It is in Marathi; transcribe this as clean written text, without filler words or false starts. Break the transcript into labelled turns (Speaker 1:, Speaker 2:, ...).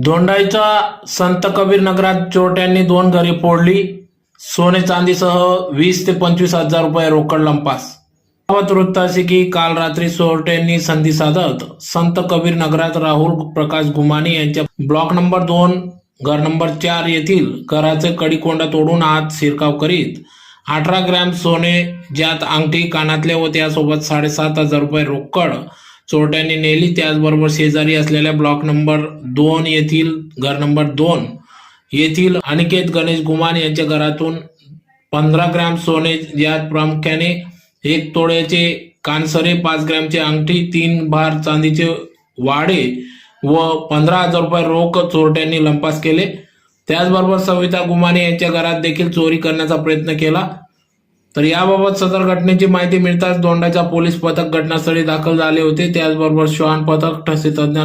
Speaker 1: दोंडाईच्या संत कबीर नगरात चोरट्यांनी 2 घरे फोडली. सोने चांदीसह 20 ते 25 हजार रुपये रोकड लंपास. वृत्त असे की काल रात्री चोरट्यांनी संधी साधत संत कबीर नगरात राहुल प्रकाश गुमानी यांच्या ब्लॉक नंबर 2 घर नंबर 4 येथील घराचे कडी-कोंडा तोडून आत शिरकाव करीत 18 ग्रॅम सोने, ज्यात अंगठी, कानातले व त्यासोबत 7,500 रुपये रोकड चोरट्यांनी नेली. त्याचबरोबर शेजारी असलेल्या ब्लॉक नंबर 2 येथील घर नंबर 2 येथील अनिकेत गणेश गुमान यांच्या घरातून 15 ग्रॅम सोने, ज्यात प्रामुख्याने 1 तोळ्याचे कानसरे, 5 ग्रॅमचे अंगठी, 3 भार चांदीचे वाडे व 15,000 रुपये रोख चोरट्यांनी लंपास केले. त्याचबरोबर सविता गुमाने यांच्या घरात देखील चोरी करण्याचा प्रयत्न केला. तर याबाबत सदर घटनेची माहिती मिळताच दोंडाच्या पोलीस पथक घटनास्थळी दाखल झाले होते. त्याचबरोबर श्वान पथक, ठसे तज्ञांना